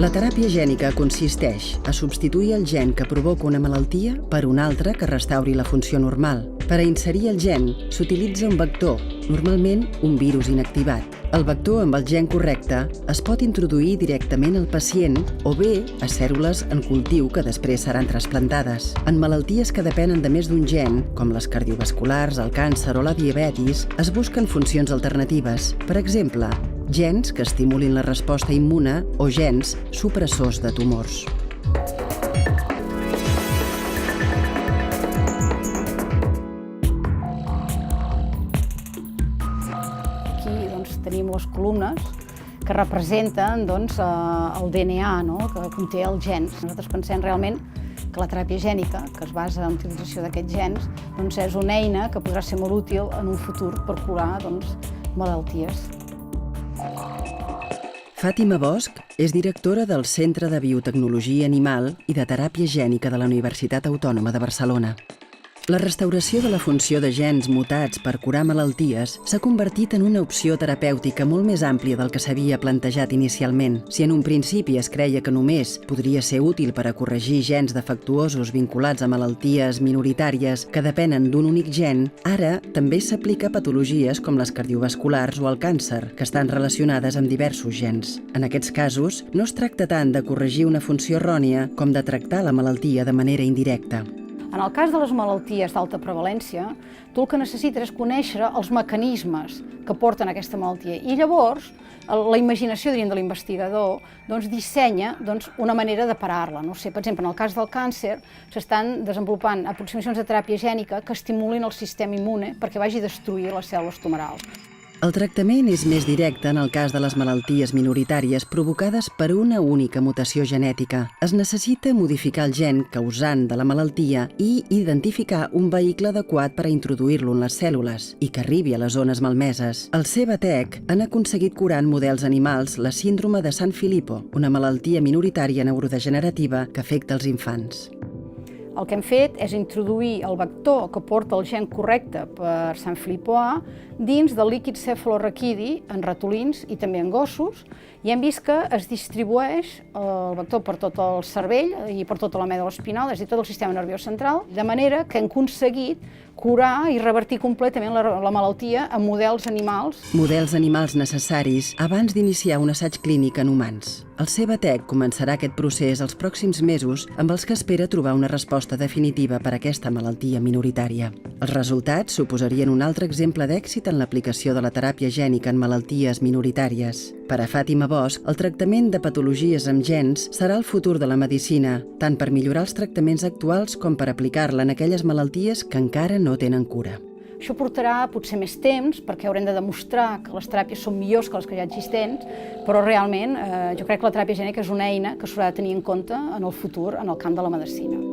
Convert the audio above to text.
La teràpia gènica consisteix a substituir el gen que provoca una malaltia per un altre que restauri la funció normal. Per a inserir el gen s'utilitza un vector, normalment un virus inactivat. El vector amb el gen correcte es pot introduir directament al pacient o bé a cèl·lules en cultiu que després seran trasplantades. En malalties que depenen de més d'un gen, com les cardiovasculars, el càncer o la diabetis, es busquen funcions alternatives. Per exemple, gens que estimulin la resposta immune o gens supressors de tumors. Aquí tenim les columnes que representen el DNA, que conté els gens. Nosaltres pensem realment que la teràpia gènica, que es basa en l'utilització d'aquests gens, és una eina que podrà ser molt útil en un futur per curar malalties. Fàtima Bosch és directora del Centre de Biotecnologia Animal i de Teràpia Gènica de la Universitat Autònoma de Barcelona. La restauració de la funció de gens mutats per curar malalties s'ha convertit en una opció terapèutica molt més àmplia del que s'havia plantejat inicialment. Si en un principi es creia que només podria ser útil per a corregir gens defectuosos vinculats a malalties minoritàries que depenen d'un únic gen, ara també s'aplica a patologies com les cardiovasculars o el càncer, que estan relacionades amb diversos gens. En aquests casos, no es tracta tant de corregir una funció errònia com de tractar la malaltia de manera indirecta. En el cas de les malalties d'alta prevalència, tu el que necessites és conèixer els mecanismes que porten a aquesta malaltia i llavors la imaginació, de l'investigador dissenya una manera de parar-la. Per exemple, en el cas del càncer s'estan desenvolupant aproximacions de teràpia gènica que estimulin el sistema immune perquè vagi a destruir les cèl·lules tumorals. El tractament és més directe en el cas de les malalties minoritàries provocades per una única mutació genètica. Es necessita modificar el gen causant de la malaltia i identificar un vehicle adequat per a introduir-lo en les cèl·lules i que arribi a les zones malmeses. Els Cevatec han aconseguit curar en models animals la síndrome de Sanfilippo, una malaltia minoritària neurodegenerativa que afecta els infants. El que hem fet és introduir el vector que porta el gen correcte per Sanfilippo A dins del líquid cefalorraquidi en ratolins i també en gossos i hem vist que es distribueix el vector per tot el cervell i per tota la medul·la espinal, és a dir, tot el sistema nerviós central, de manera que hem aconseguit curar i revertir completament la malaltia en models animals. Models animals necessaris abans d'iniciar un assaig clínic en humans. El Cevatec començarà aquest procés els pròxims mesos amb els que espera trobar una resposta definitiva per a aquesta malaltia minoritària. Els resultats suposarien un altre exemple d'èxit en l'aplicació de la teràpia gènica en malalties minoritàries. Per a Fàtima Bosch, el tractament de patologies amb gens serà el futur de la medicina, tant per millorar els tractaments actuals com per aplicar-la en aquelles malalties que encara no tenen cura. Això portarà potser més temps perquè haurem de demostrar que les teràpies són millors que les que ja existents, però realment jo crec que la teràpia gènica és una eina que s'haurà de tenir en compte en el futur en el camp de la medicina.